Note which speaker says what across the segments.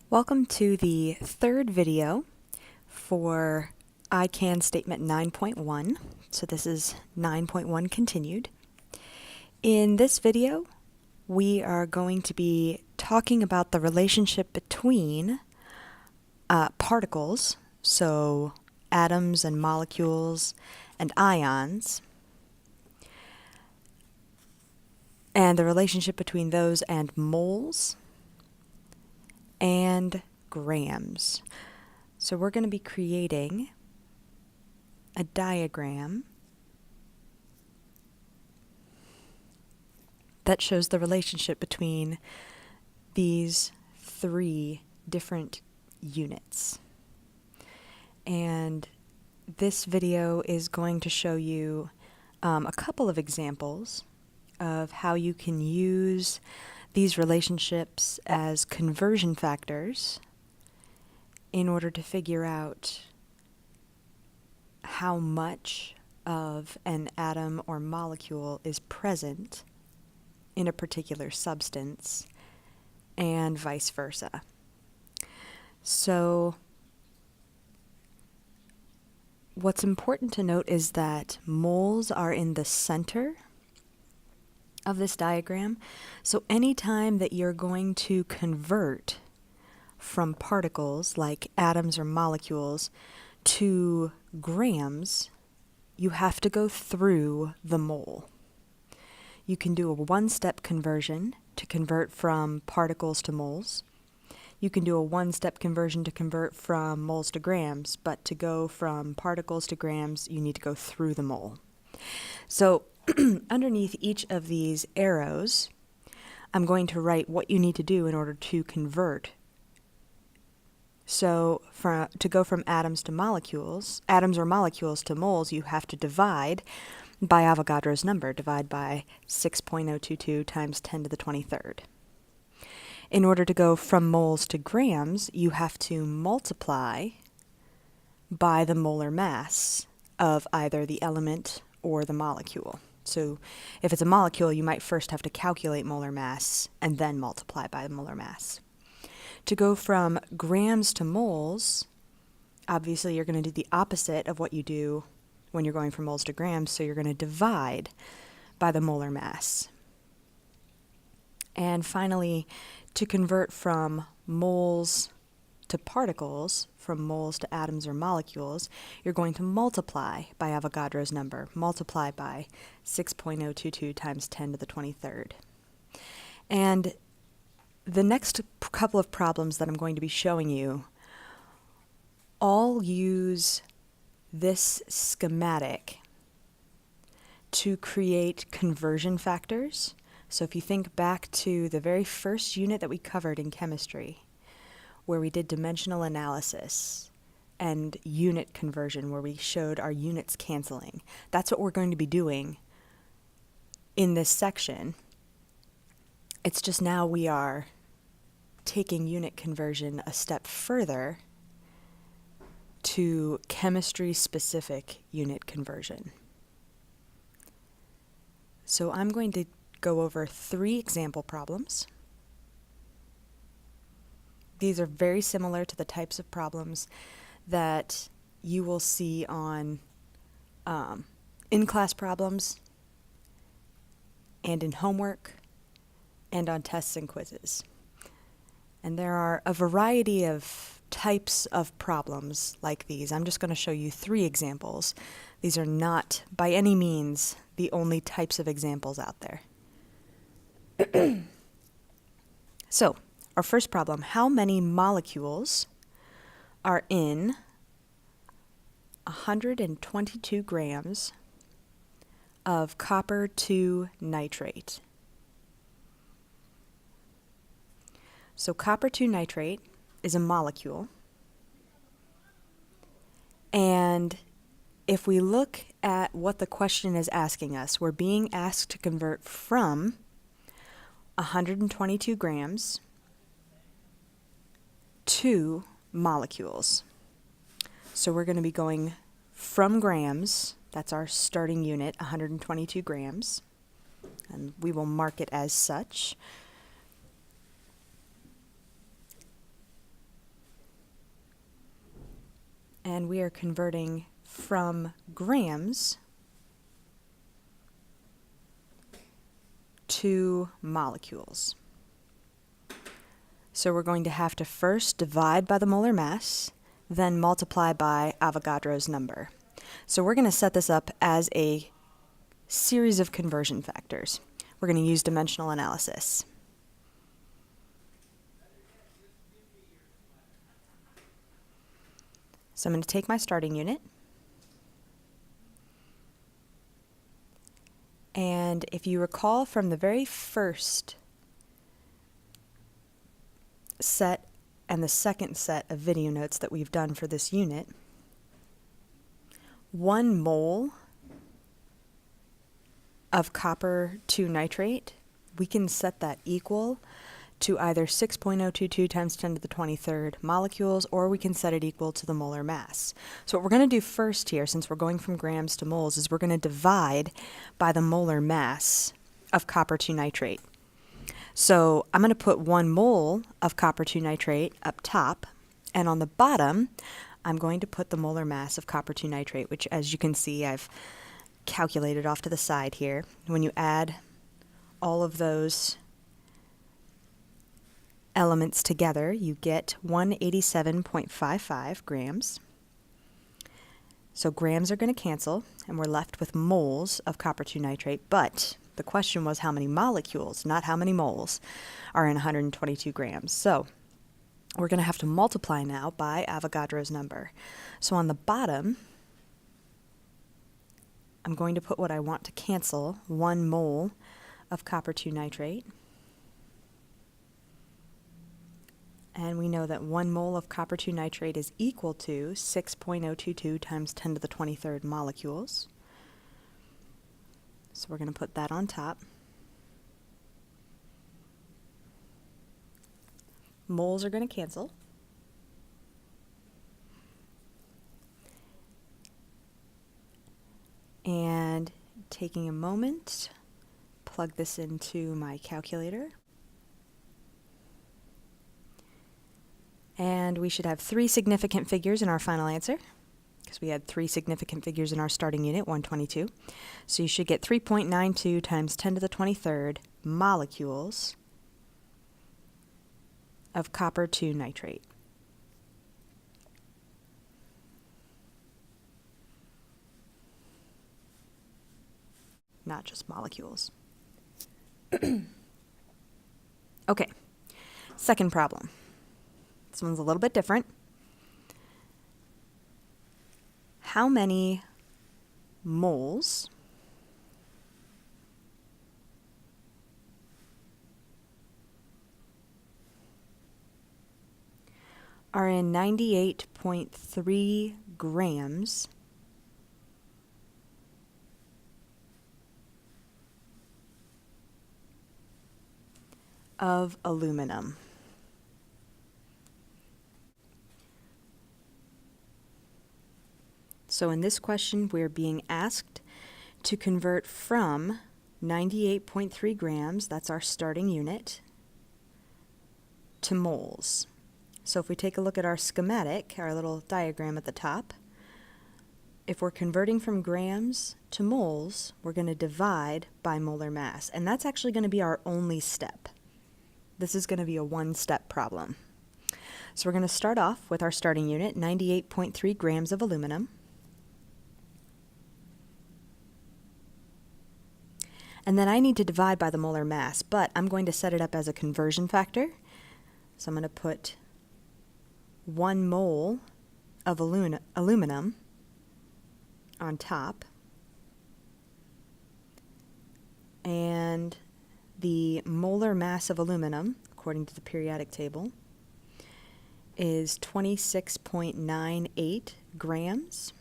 Speaker 1: Welcome to the third video for ICANN Statement 9.1. So this is 9.1 continued. In this video, we are going to be talking about the relationship between particles, so atoms and molecules and ions, and the relationship between those and moles and grams. So we're going to be creating a diagram that shows the relationship between these three different units. And this video is going to show you a couple of examples of how you can use these relationships as conversion factors in order to figure out how much of an atom or molecule is present in a particular substance and vice versa. So what's important to note is that moles are in the center of this diagram. So anytime that you're going to convert from particles like atoms or molecules to grams, you have to go through the mole. You can do a one-step conversion to convert from particles to moles. You can do a one-step conversion to convert from moles to grams, but to go from particles to grams, you need to go through the mole. So underneath each of these arrows, I'm going to write what you need to do in order to convert. So to go from atoms or molecules to moles, you have to divide by Avogadro's number, divide by 6.022 times 10 to the 23rd. In order to go from moles to grams, you have to multiply by the molar mass of either the element or the molecule. So if it's a molecule, you might first have to calculate molar mass and then multiply by the molar mass. To go from grams to moles, obviously you're going to do the opposite of what you do when you're going from moles to grams, so you're going to divide by the molar mass. And finally, to convert from moles to particles, from moles to atoms or molecules, you're going to multiply by Avogadro's number, multiply by 6.022 times 10 to the 23rd. And the next couple of problems that I'm going to be showing you all use this schematic to create conversion factors. So if you think back to the very first unit that we covered in chemistry, where we did dimensional analysis and unit conversion, where we showed our units canceling. That's what we're going to be doing in this section. It's just now we are taking unit conversion a step further to chemistry-specific unit conversion. So I'm going to go over 3 example problems. These are very similar to the types of problems that you will see on in-class problems and in homework and on tests and quizzes. And there are a variety of types of problems like these. I'm just going to show you 3 examples. These are not by any means the only types of examples out there. So, our first problem, how many molecules are in 122 grams of copper 2 nitrate? So copper 2 nitrate is a molecule, and if we look at what the question is asking us, we're being asked to convert from 122 grams to molecules. So we're going to be going from grams, that's our starting unit, 122 grams, and we will mark it as such. and we are converting from grams to molecules. So we're going to have to first divide by the molar mass, then multiply by Avogadro's number. So we're going to set this up as a series of conversion factors. We're going to use dimensional analysis. So I'm going to take my starting unit, and if you recall from the very first set and the second set of video notes that we've done for this unit, 1 mole of copper 2 nitrate, we can set that equal to either 6.022 times 10 to the 23rd molecules, or we can set it equal to the molar mass. So what we're going to do first here, since we're going from grams to moles, is we're going to divide by the molar mass of copper 2 nitrate. So I'm going to put 1 mole of copper 2 nitrate up top, and on the bottom I'm going to put the molar mass of copper 2 nitrate, which, as you can see, I've calculated off to the side here. When you add all of those elements together, you get 187.55 grams. So grams are going to cancel, and we're left with moles of copper 2 nitrate, but the question was how many molecules, not how many moles, are in 122 grams. So we're going to have to multiply now by Avogadro's number. So on the bottom, I'm going to put what I want to cancel, 1 mole of copper 2 nitrate. And we know that 1 mole of copper 2 nitrate is equal to 6.022 times 10 to the 23rd molecules. So we're going to put that on top. Moles are going to cancel. And taking a moment, plug this into my calculator. And we should have 3 significant figures in our final answer, because we had 3 significant figures in our starting unit, 122. So you should get 3.92 times 10 to the 23rd molecules of copper 2 nitrate. Not just molecules. Okay, second problem. This one's a little bit different. How many moles are in 98.3 grams of aluminum? So in this question, we're being asked to convert from 98.3 grams, that's our starting unit, to moles. So if we take a look at our schematic, our little diagram at the top, if we're converting from grams to moles, we're going to divide by molar mass. And that's actually going to be our only step. This is going to be a one-step problem. So we're going to start off with our starting unit, 98.3 grams of aluminum. And then I need to divide by the molar mass, but I'm going to set it up as a conversion factor. So I'm going to put 1 mole of aluminum on top, and the molar mass of aluminum, according to the periodic table, is 26.98 grams.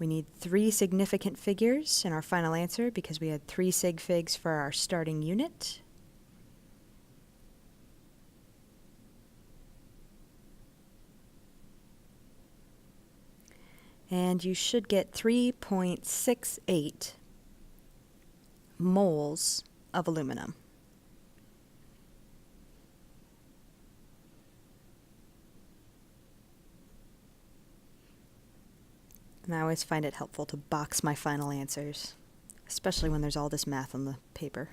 Speaker 1: We need 3 significant figures in our final answer because we had 3 sig figs for our starting unit. And you should get 3.68 moles of aluminum. And I always find it helpful to box my final answers, especially when there's all this math on the paper.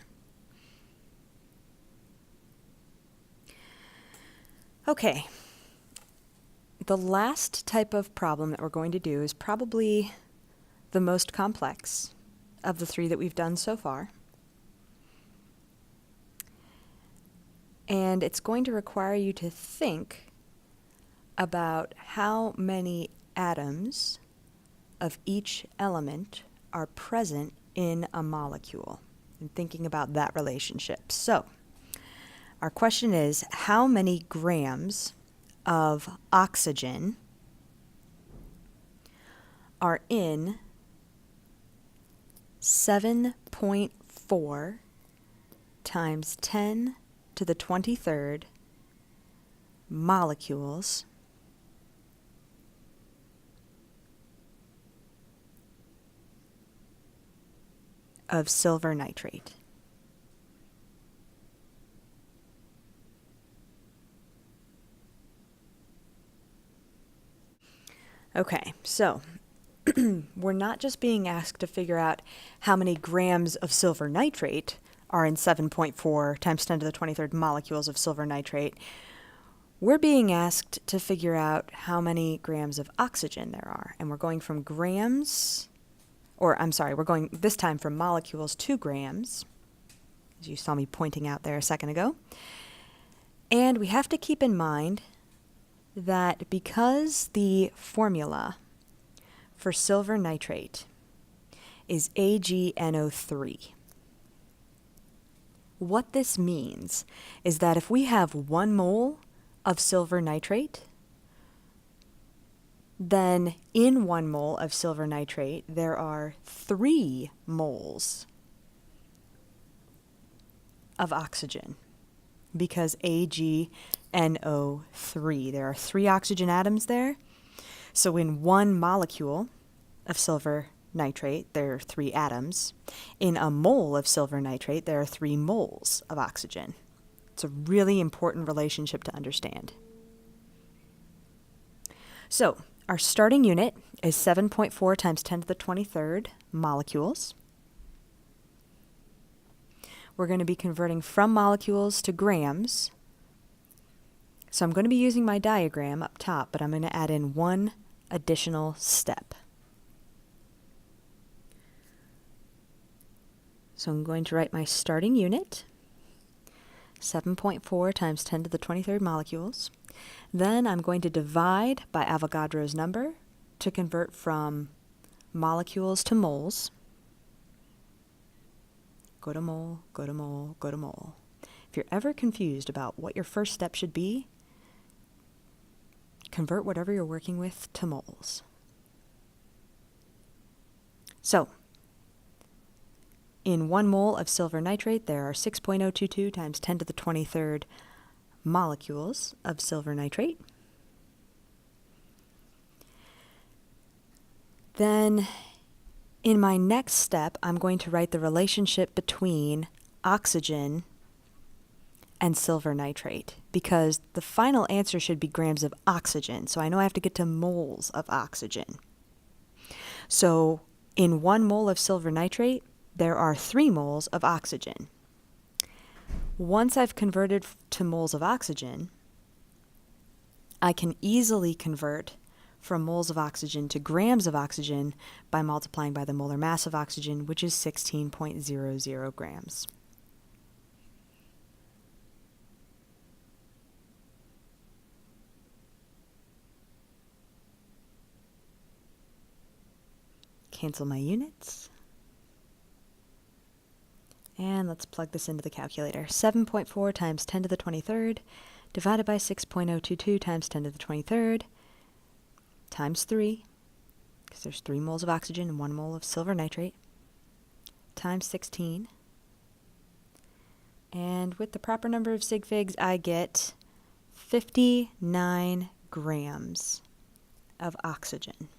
Speaker 1: Okay. The last type of problem that we're going to do is probably the most complex of the three that we've done so far. And it's going to require you to think about how many atoms of each element are present in a molecule and thinking about that relationship. So, our question is, how many grams of oxygen are in 7.4 times 10 to the 23rd molecules of silver nitrate? Okay, so we're not just being asked to figure out how many grams of silver nitrate are in 7.4 times 10 to the 23rd molecules of silver nitrate. We're being asked to figure out how many grams of oxygen there are. And we're going from grams, or I'm sorry, we're going this time from molecules to grams, as you saw me pointing out there a second ago. And we have to keep in mind that because the formula for silver nitrate is AgNO3, what this means is that if we have 1 mole of silver nitrate, then in 1 mole of silver nitrate there are 3 moles of oxygen, because AgNO3, there are 3 oxygen atoms there. So in 1 molecule of silver nitrate, there are 3 atoms. In a mole of silver nitrate, there are 3 moles of oxygen. It's a really important relationship to understand. So our starting unit is 7.4 times 10 to the 23rd molecules. We're going to be converting from molecules to grams. So I'm going to be using my diagram up top, but I'm going to add in one additional step. So I'm going to write my starting unit, 7.4 times 10 to the 23rd molecules. Then I'm going to divide by Avogadro's number to convert from molecules to moles. Go to mole, go to mole, go to mole. If you're ever confused about what your first step should be, convert whatever you're working with to moles. So, in 1 mole of silver nitrate, there are 6.022 times 10 to the 23rd molecules of silver nitrate. Then, in my next step, I'm going to write the relationship between oxygen and silver nitrate, because the final answer should be grams of oxygen. So I know I have to get to moles of oxygen. So in 1 mole of silver nitrate, there are 3 moles of oxygen. Once I've converted to moles of oxygen, I can easily convert from moles of oxygen to grams of oxygen by multiplying by the molar mass of oxygen, which is 16.00 grams. Cancel my units. And let's plug this into the calculator. 7.4 times 10 to the 23rd divided by 6.022 times 10 to the 23rd times 3, because there's 3 moles of oxygen and 1 mole of silver nitrate, times 16. And with the proper number of sig figs, I get 59 grams of oxygen.